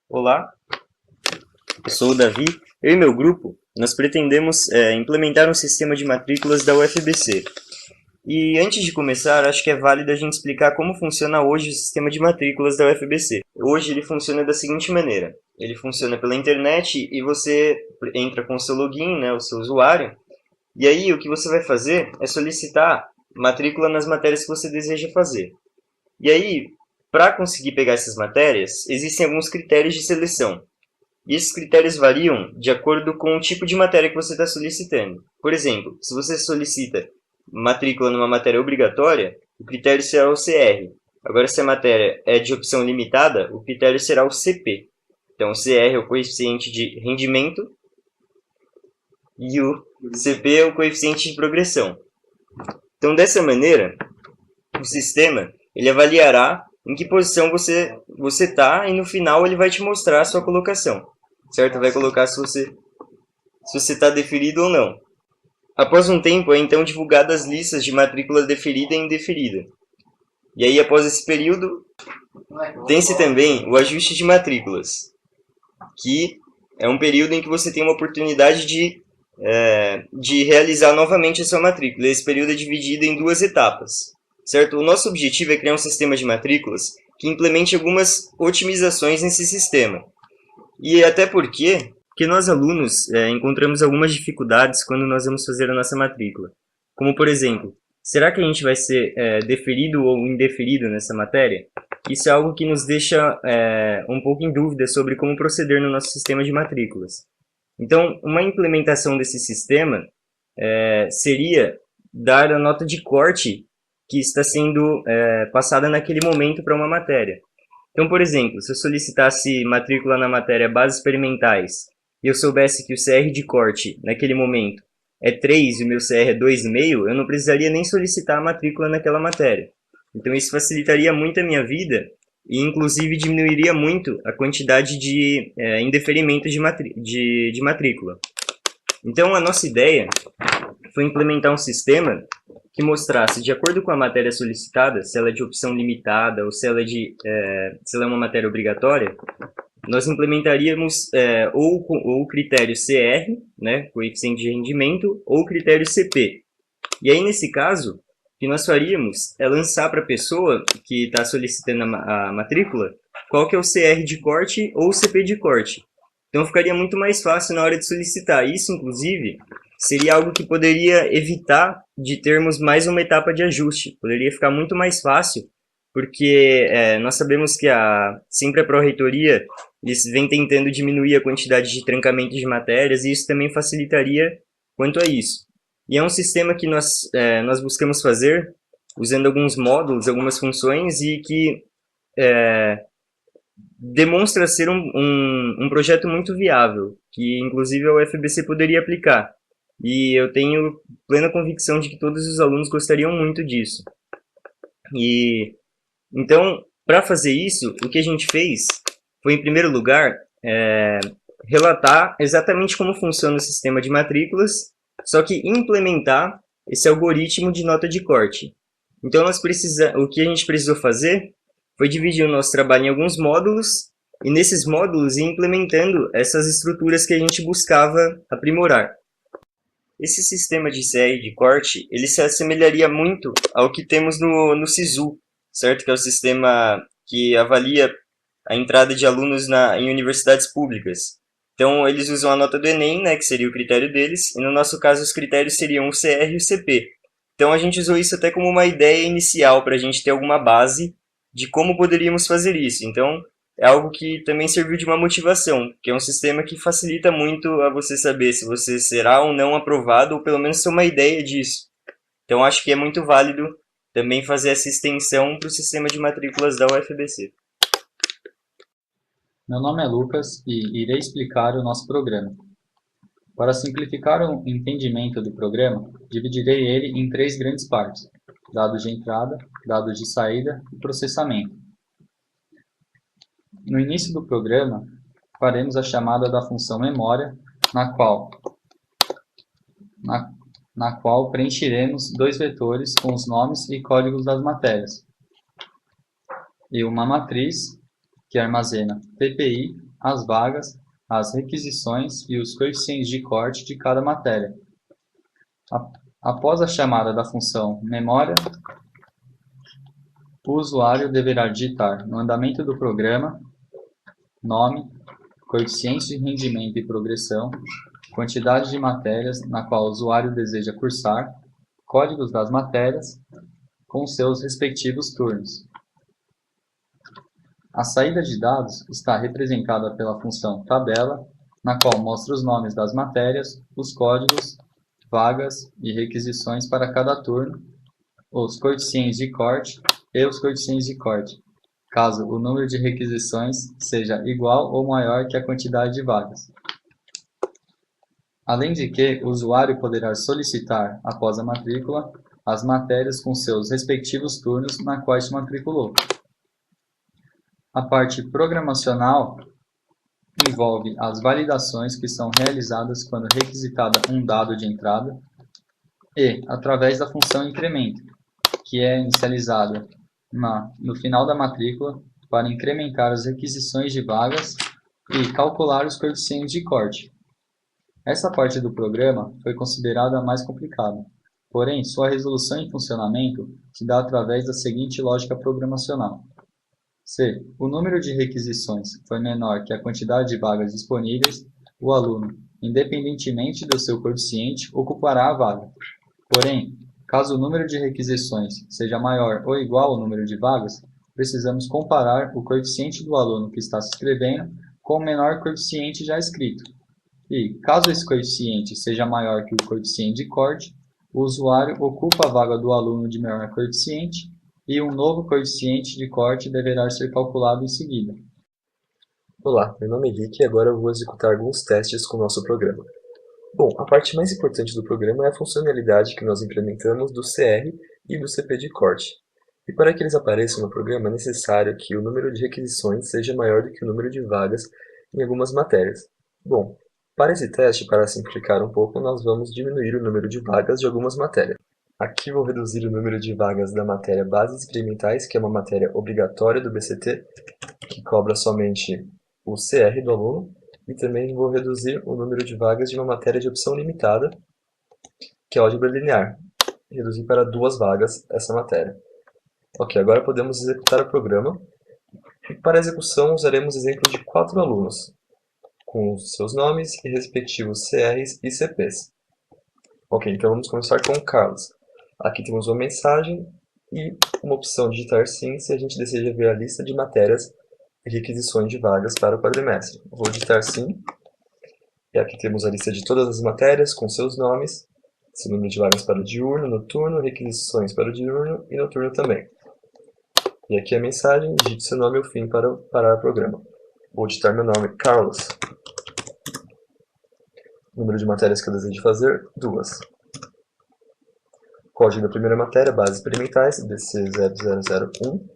Olá, eu sou o Davi. Eu e meu grupo, nós pretendemos implementar um sistema de matrículas da UFBC. E antes de começar, acho que é válido a gente explicar como funciona hoje o sistema de matrículas da UFBC. Hoje ele funciona da seguinte maneira. Ele funciona pela internet e você entra com o seu login, né, o seu usuário, e aí o que você vai fazer é solicitar matrícula nas matérias que você deseja fazer. E aí, para conseguir pegar essas matérias, existem alguns critérios de seleção. E esses critérios variam de acordo com o tipo de matéria que você está solicitando. Por exemplo, se você solicita matrícula numa matéria obrigatória, o critério será o CR. Agora, se a matéria é de opção limitada, o critério será o CP. Então, o CR é o coeficiente de rendimento e o CP é o coeficiente de progressão. Então, dessa maneira, o sistema ele avaliará em que posição você está e no final ele vai te mostrar a sua colocação, certo? Vai colocar se você está deferido ou não. Após um tempo, é então divulgadas as listas de matrícula deferida e indeferida. E aí, após esse período, tem-se também o ajuste de matrículas, que é um período em que você tem uma oportunidade de realizar novamente a sua matrícula. Esse período é dividido em duas etapas, certo? O nosso objetivo é criar um sistema de matrículas que implemente algumas otimizações nesse sistema. E até porque nós alunos encontramos algumas dificuldades quando nós vamos fazer a nossa matrícula. Como, por exemplo, será que a gente vai ser deferido ou indeferido nessa matéria? Isso é algo que nos deixa um pouco em dúvida sobre como proceder no nosso sistema de matrículas. Então, uma implementação desse sistema seria dar a nota de corte que está sendo passada naquele momento para uma matéria. Então, por exemplo, se eu solicitasse matrícula na matéria Bases Experimentais e eu soubesse que o CR de corte naquele momento é 3 e o meu CR é 2,5, eu não precisaria nem solicitar a matrícula naquela matéria. Então, isso facilitaria muito a minha vida e, inclusive, diminuiria muito a quantidade de indeferimento de matrícula. Então, a nossa ideia foi implementar um sistema que mostrasse, de acordo com a matéria solicitada, se ela é de opção limitada ou se ela é uma matéria obrigatória, nós implementaríamos ou o critério CR, né, coeficiente de rendimento, ou o critério CP. E aí, nesse caso, o que nós faríamos é lançar para a pessoa que está solicitando a matrícula qual que é o CR de corte ou o CP de corte. Então, ficaria muito mais fácil na hora de solicitar. Isso, inclusive, seria algo que poderia evitar de termos mais uma etapa de ajuste. Poderia ficar muito mais fácil, porque nós sabemos que sempre a Pró-Reitoria eles vem tentando diminuir a quantidade de trancamento de matérias, e isso também facilitaria quanto a isso. E é um sistema que nós buscamos fazer usando alguns módulos, algumas funções, e que demonstra ser um projeto muito viável, que inclusive a UFBC poderia aplicar. E eu tenho plena convicção de que todos os alunos gostariam muito disso. E então, para fazer isso, o que a gente fez foi, em primeiro lugar, relatar exatamente como funciona o sistema de matrículas, só que implementar esse algoritmo de nota de corte. Então, o que a gente precisou fazer foi dividir o nosso trabalho em alguns módulos, e nesses módulos ir implementando essas estruturas que a gente buscava aprimorar. Esse sistema de CR de corte, ele se assemelharia muito ao que temos no SISU, certo? Que é o sistema que avalia a entrada de alunos em universidades públicas. Então, eles usam a nota do Enem, né, que seria o critério deles, e no nosso caso os critérios seriam o CR e o CP. Então, a gente usou isso até como uma ideia inicial para a gente ter alguma base de como poderíamos fazer isso. Então, é algo que também serviu de uma motivação, que é um sistema que facilita muito a você saber se você será ou não aprovado, ou pelo menos ter uma ideia disso. Então, acho que é muito válido também fazer essa extensão para o sistema de matrículas da UFBC. Meu nome é Lucas e irei explicar o nosso programa. Para simplificar o entendimento do programa, dividirei ele em 3 grandes partes: dados de entrada, dados de saída e processamento. No início do programa, faremos a chamada da função memória, na qual preencheremos 2 vetores com os nomes e códigos das matérias, e uma matriz que armazena PPI as vagas, as requisições e os coeficientes de corte de cada matéria. Após a chamada da função memória, o usuário deverá digitar no andamento do programa nome, coeficientes de rendimento e progressão, quantidade de matérias na qual o usuário deseja cursar, códigos das matérias, com seus respectivos turnos. A saída de dados está representada pela função tabela, na qual mostra os nomes das matérias, os códigos, vagas e requisições para cada turno, os coeficientes de corte e os coeficientes de corte, caso o número de requisições seja igual ou maior que a quantidade de vagas. Além de que, o usuário poderá solicitar, após a matrícula, as matérias com seus respectivos turnos na qual se matriculou. A parte programacional envolve as validações que são realizadas quando requisitada um dado de entrada e através da função incremento, que é inicializada no final da matrícula para incrementar as requisições de vagas e calcular os coeficientes de corte. Essa parte do programa foi considerada a mais complicada, porém sua resolução e funcionamento se dá através da seguinte lógica programacional. Se o número de requisições for menor que a quantidade de vagas disponíveis, o aluno, independentemente do seu coeficiente, ocupará a vaga. Porém, caso o número de requisições seja maior ou igual ao número de vagas, precisamos comparar o coeficiente do aluno que está se inscrevendo com o menor coeficiente já escrito. E, caso esse coeficiente seja maior que o coeficiente de corte, o usuário ocupa a vaga do aluno de menor coeficiente e um novo coeficiente de corte deverá ser calculado em seguida. Olá, meu nome é Henrique e agora eu vou executar alguns testes com o nosso programa. Bom, a parte mais importante do programa é a funcionalidade que nós implementamos do CR e do CP de corte. E para que eles apareçam no programa é necessário que o número de requisições seja maior do que o número de vagas em algumas matérias. Bom, para esse teste, para simplificar um pouco, nós vamos diminuir o número de vagas de algumas matérias. Aqui vou reduzir o número de vagas da matéria Bases Experimentais, que é uma matéria obrigatória do BCT, que cobra somente o CR do aluno, e também vou reduzir o número de vagas de uma matéria de opção limitada, que é álgebra linear. Reduzir para 2 vagas essa matéria. Ok, agora podemos executar o programa. E para a execução usaremos exemplo de 4 alunos, com os seus nomes e respectivos CRs e CPs. Ok, então vamos começar com o Carlos. Aqui temos uma mensagem e uma opção digitar sim se a gente deseja ver a lista de matérias e requisições de vagas para o quadrimestre. Vou digitar sim. E aqui temos a lista de todas as matérias com seus nomes, seu número de vagas para o diurno, noturno, requisições para o diurno e noturno também. E aqui a mensagem, digite seu nome e o fim para parar o programa. Vou digitar meu nome, Carlos. Número de matérias que eu desejo fazer, 2. Código da primeira matéria, bases experimentais, BC0001.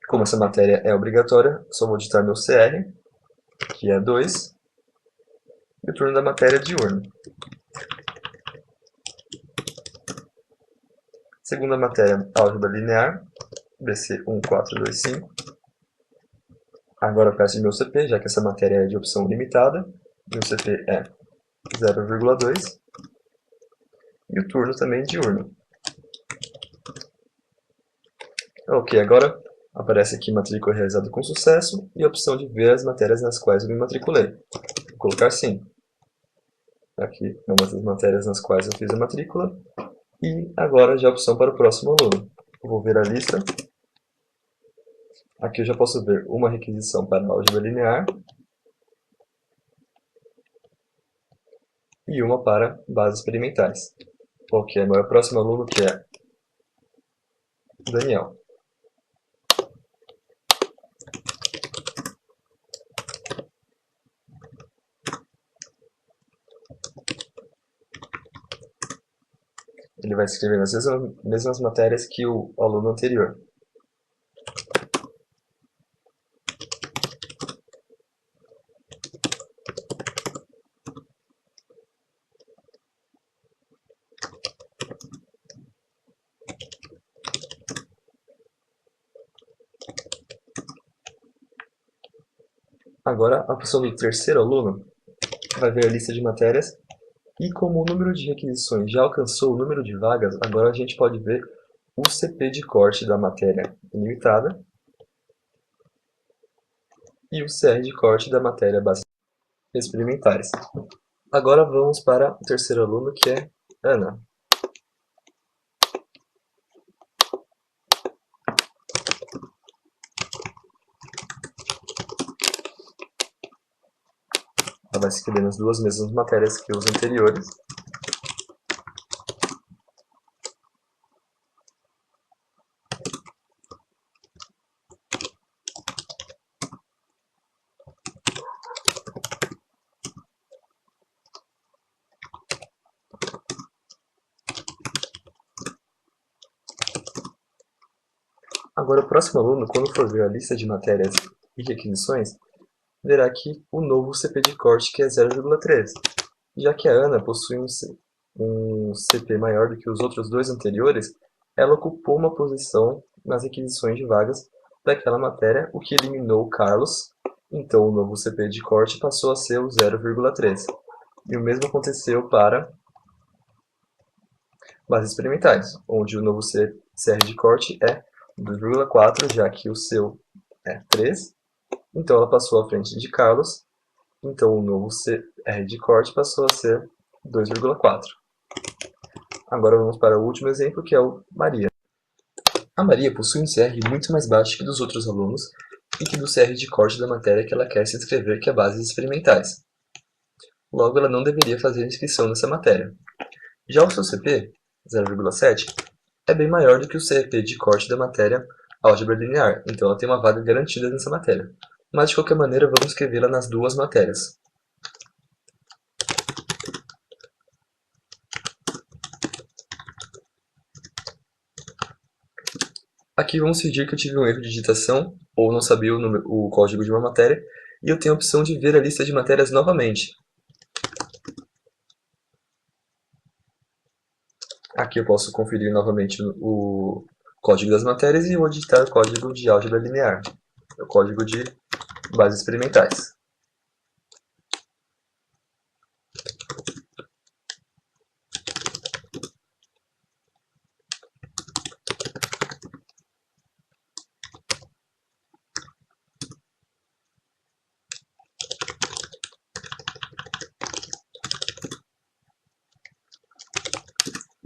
Como essa matéria é obrigatória, só vou digitar meu CR, que é 2. E o turno da matéria diurno. Segunda matéria, álgebra linear, BC1425. Agora eu peço meu CP, já que essa matéria é de opção limitada. Meu CP é 0,2. E o turno também diurno. Ok, agora aparece aqui matrícula realizada com sucesso e a opção de ver as matérias nas quais eu me matriculei. Vou colocar sim. Aqui é uma das matérias nas quais eu fiz a matrícula. E agora já a opção para o próximo aluno. Eu vou ver a lista. Aqui eu já posso ver uma requisição para álgebra linear e uma para bases experimentais. Ok, agora o próximo aluno que é Daniel. Ele vai escrever nas mesmas matérias que o aluno anterior. Agora, a opção do terceiro aluno vai ver a lista de matérias e como o número de requisições já alcançou o número de vagas, agora a gente pode ver o CP de corte da matéria ilimitada e o CR de corte da matéria base experimentais. Agora vamos para o terceiro aluno, que é Ana. Ela vai se inscrever nas duas mesmas matérias que os anteriores. Agora, o próximo aluno, quando for ver a lista de matérias e requisições, verá que o novo CP de corte que é 0,3. Já que a Ana possui um CP maior do que os outros dois anteriores, ela ocupou uma posição nas requisições de vagas daquela matéria, o que eliminou o Carlos. Então, o novo CP de corte passou a ser o 0,3. E o mesmo aconteceu para bases experimentais, onde o novo CR de corte é 2,4, já que o seu é 3. Então, ela passou à frente de Carlos. Então, o novo CR de corte passou a ser 2,4. Agora vamos para o último exemplo, que é o Maria. A Maria possui um CR muito mais baixo que dos outros alunos e que do CR de corte da matéria que ela quer se inscrever, que é bases experimentais. Logo, ela não deveria fazer inscrição nessa matéria. Já o seu CP, 0,7, é bem maior do que o CP de corte da matéria álgebra linear, então ela tem uma vaga garantida nessa matéria. Mas, de qualquer maneira, vamos escrevê-la nas duas matérias. Aqui vamos fingir que eu tive um erro de digitação, ou não sabia o código de uma matéria, e eu tenho a opção de ver a lista de matérias novamente. Aqui eu posso conferir novamente o código das matérias e vou digitar o código de álgebra linear, o código de bases experimentais.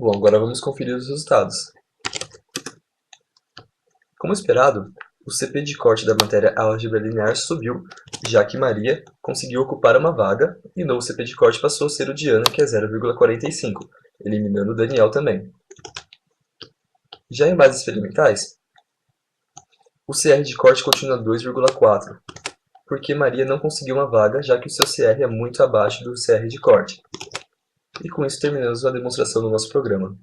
Bom, agora vamos conferir os resultados. Como esperado, o CP de corte da matéria álgebra linear subiu, já que Maria conseguiu ocupar uma vaga, e o novo CP de corte passou a ser o de Ana, que é 0,45, eliminando o Daniel também. Já em bases experimentais, o CR de corte continua 2,4, porque Maria não conseguiu uma vaga, já que o seu CR é muito abaixo do CR de corte. E com isso terminamos a demonstração do nosso programa.